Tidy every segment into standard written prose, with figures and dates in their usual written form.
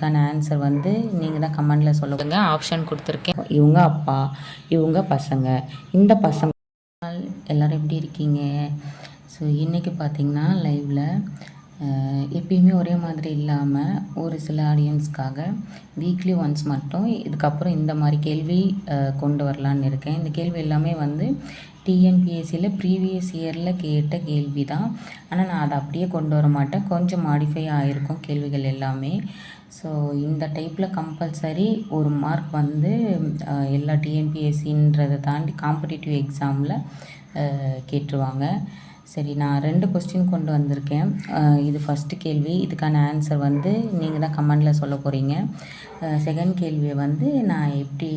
இதுக்கான ஆன்சர் வந்து நீங்கள் தான் கமெண்டில் சொல்லுங்க. ஆப்ஷன் கொடுத்துருக்கேன். இவங்க அப்பா, இவங்க பசங்க, இந்த பசங்க. எல்லோரும் எப்படி இருக்கீங்க? ஸோ இன்றைக்கி பார்த்திங்கன்னா லைவில் எப்பயுமே ஒரே மாதிரி இல்லாமல் ஒரு சில ஆடியன்ஸ்க்காக வீக்லி ஒன்ஸ் மட்டும் இதுக்கப்புறம் இந்த மாதிரி கேள்வி கொண்டு வரலான்னு இருக்கேன். இந்த கேள்வி எல்லாமே வந்து டிஎன்பிஎஸ்சியில் ப்ரீவியஸ் இயரில் கேட்ட கேள்வி தான். ஆனால் நான் அதை அப்படியே கொண்டு வர மாட்டேன், கொஞ்சம் மாடிஃபை ஆகிருக்கும் கேள்விகள் எல்லாமே. ஸோ இந்த டைப்பில் கம்பல்சரி ஒரு மார்க் வந்து எல்லா டிஎன்பிஎஸ்சின்றதை தாண்டி காம்படிட்டிவ் எக்ஸாமில் கேட்டுருவாங்க. சரி, நான் 2 கொஸ்டின் கொண்டு வந்திருக்கேன். இது ஃபஸ்ட்டு கேள்வி. இதுக்கான ஆன்சர் வந்து நீங்கள் தான் கமெண்டில் சொல்ல போகிறீங்க. செகண்ட் கேள்வியை வந்து நான் எப்படி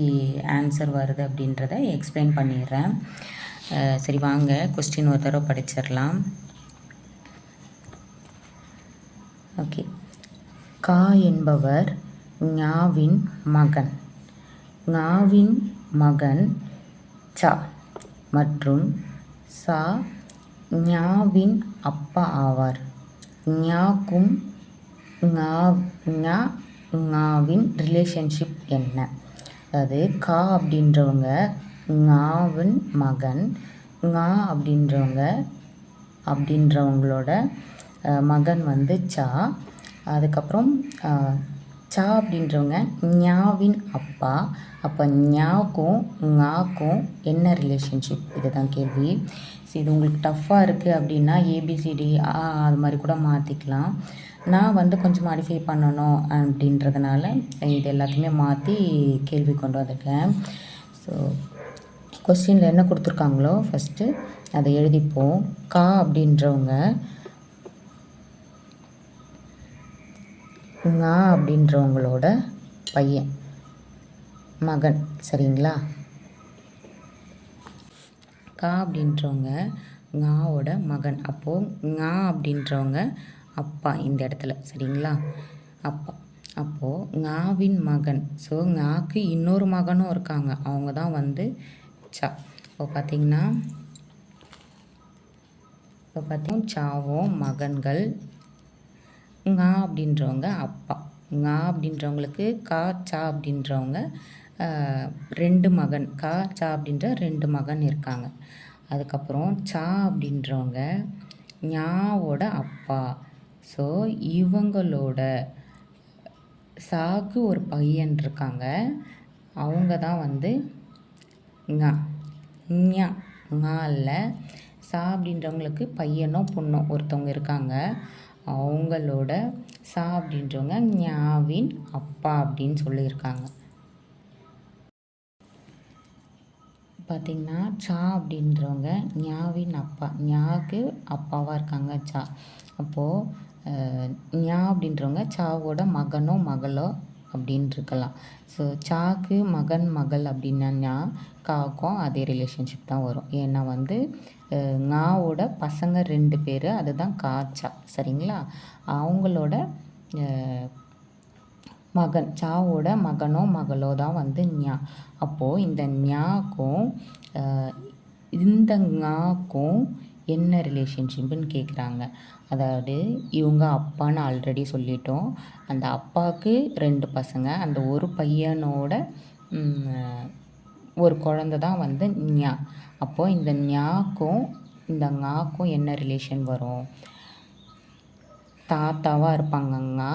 ஆன்சர் வருது அப்படின்றத எக்ஸ்பிளைன் பண்ணிடுறேன். சரி வாங்க கொஸ்டின் ஒரு தடவை படிச்சிடலாம். ஓகே. கா என்பவர் ஞாவின் மகன். ஞாவின் மகன் சா மற்றும் சா ஞாவின் அப்பா ஆவார். ஞாக்கும் ஞாவின் ரிலேஷன்ஷிப் என்ன? அதாவது கா அப்படின்றவங்க ஞாவின் மகன், ஞா அப்படின்றவங்களோட மகன் வந்து சா. அதுக்கப்புறம் சா அப்படின்றவங்க ஞாவின் அப்பா. அப்போ ஞாக்கும் ஞாக்கும் என்ன ரிலேஷன்ஷிப்? இதுதான் கேள்வி. ஸோ இது உங்களுக்கு டஃப்பாக இருக்குது அப்படின்னா ஏபிசிடி அது மாதிரி கூட மாற்றிக்கலாம். நான் வந்து கொஞ்சம் மாடிஃபை பண்ணணும் அப்படின்றதுனால இது எல்லாத்தையுமே மாற்றி கேள்வி கொண்டு வந்திருக்கேன். ஸோ கொஸ்டினில் என்ன கொடுத்துருக்காங்களோ ஃபஸ்ட்டு அதை எழுதிப்போம். கா அப்படின்றவங்க ஞா அப்படின்றவங்களோட பையன், மகன். சரிங்களா? கா அப்படின்றவங்க ஞாவோட மகன். அப்போது ஞா அப்படின்றவங்க அப்பா இந்த இடத்துல. சரிங்களா? அப்பா. அப்போது ஞாவின் மகன். ஸோ ஞாக்கு இன்னொரு மகனும் இருக்காங்க, அவங்க தான் வந்து சா. இப்போ பார்த்திங்கன்னா சாவும் மகன்கள். ஞா அப்படின்றவங்க அப்பா. ஞா அப்படின்றவங்களுக்கு கா சா அப்படின்றவங்க 2 மகன். கா சா அப்படின்ற 2 மகன் இருக்காங்க. அதுக்கப்புறம் சா அப்படின்றவங்க ஞாவோட அப்பா. ஸோ இவங்களோட சாக்கு ஒரு பையன் இருக்காங்க, அவங்க தான் வந்து ஞா. ஞா ஞால சா அப்படின்றவங்களுக்கு பையனோ பொண்ணோ ஒருத்தவங்க இருக்காங்க, அவங்களோட சா அப்படின்றவங்க ஞாவின் அப்பா அப்படின்னு சொல்லியிருக்காங்க. பார்த்திங்கன்னா சா அப்படின்றவங்க ஞாவின் அப்பா, ஞாவுக்கு அப்பாவாக இருக்காங்க சா. அப்போது ஞா அப்படின்றவங்க சாவோட மகனோ மகளோ அப்படின்னு இருக்கலாம். ஸோ சாக்கு மகன் மகள் அப்படின்னா ஞா, காக்கும் அதே ரிலேஷன்ஷிப் தான் வரும். ஏன்னா வந்து ஞாவோட பசங்க 2 பேர், அதுதான் காச்சா. சரிங்களா? அவங்களோட மகன், சாவோட மகனோ மகளோ தான் வந்து ஞா. அப்போது இந்த ஞாக்கும் இந்த ஞாக்கும் என்ன ரிலேஷன்ஷிப்புன்னு கேட்குறாங்க. அதாவது இவங்க அப்பான்னு ஆல்ரெடி சொல்லிட்டோம். அந்த அப்பாவுக்கு 2 பசங்க, அந்த ஒரு பையனோட ஒரு குழந்த தான் வந்து ஞா. அப்போது இந்த ஞாக்கும் இந்த ஞாக்கும் என்ன ரிலேஷன் வரும்? தாத்தாவாக இருப்பாங்க ஞா.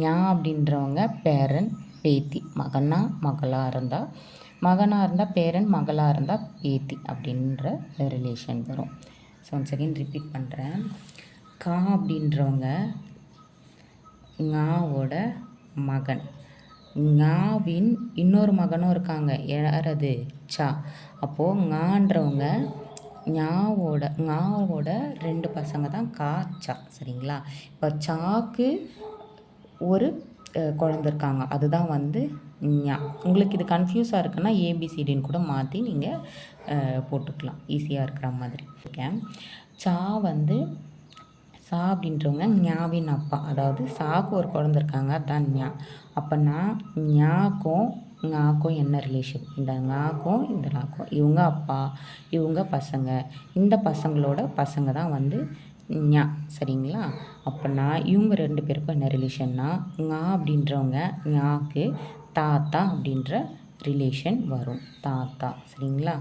ஞா அப்படின்றவங்க பேரன் பேத்தி. மகனாக இருந்தால் பேரன், மகளாக இருந்தால் பேத்தி அப்படின்ற ரிலேஷன் வரும். ஸோ ஒன் செகண்ட் ரிப்பீட் பண்ணுறேன். கா அப்படின்றவங்க ஞாவோட மகன். ஞாவின் இன்னொரு மகனும் இருக்காங்க, யார் அது? சா. அப்போது ஞான்றவங்க ஞாவோட 2 பசங்க தான் கா சா. சரிங்களா? இப்போ சாக்கு ஒரு குழந்த இருக்காங்க, அதுதான் வந்து ஞா. உங்களுக்கு இது கன்ஃபியூஸாக இருக்குன்னா ஏபிசிடின்னு கூட மாற்றி நீங்கள் போட்டுக்கலாம், ஈஸியாக இருக்கிற மாதிரி. ஓகே. சா வந்து சா அப்படின்றவங்க ஞாவின் அப்பா, அதாவது சாக்கு ஒரு குழந்த இருக்காங்க, அதுதான் ஞா. அப்போனா ஞாக்கும் ஞாக்கும் என்ன ரிலேஷன்? இந்த ஞாக்கும் இந்த ஞாக்கும் இவங்க அப்பா, இவங்க பசங்க, இந்த பசங்களோட பசங்க தான் வந்து ஞா சரிங்களா. அப்போனா இவங்க 2 பேருக்கும் என்ன ரிலேஷன்னா, ஞா அப்படின்றவங்க ஞாக்கு தாத்தா அப்படின்ற ரிலேஷன் வரும். தாத்தா சரிங்களா,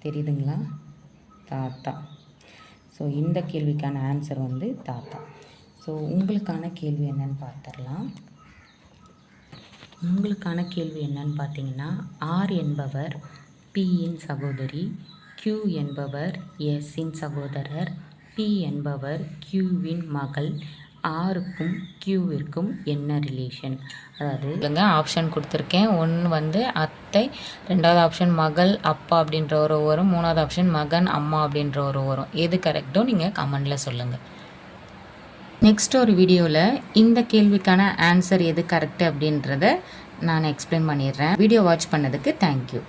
தெரியுதுங்களா, தாத்தா. ஸோ இந்த கேள்விக்கான ஆன்சர் வந்து தாத்தா. ஸோ உங்களுக்கான கேள்வி என்னன்னு பார்த்துடலாம். உங்களுக்கான கேள்வி என்னன்னு பார்த்தீங்கன்னா, ஆர் என்பவர் பியின் சகோதரி, கியூ என்பவர் எஸ்ஸின் சகோதரர், பி என்பவர் கியூவின் மகள், ஆருக்கும் கியூவிற்கும் என்ன ரிலேஷன்? அதாவது ஆப்ஷன் கொடுத்துருக்கேன். ஒன்று வந்து அத்தை, 2வது ஆப்ஷன் மகள் அப்பா அப்படின்ற ஒரு வரும், 3வது ஆப்ஷன் மகன் அம்மா அப்படின்ற ஒரு வரும். எது கரெக்டோ நீங்கள் கமெண்டில் சொல்லுங்கள். நெக்ஸ்ட் ஒரு வீடியோவில் இந்த கேள்விக்கான ஆன்சர் எது கரெக்டு அப்படின்றத நான் எக்ஸ்பிளைன் பண்ணிடுறேன். வீடியோ வாட்ச் பண்ணதுக்கு தேங்க்யூ.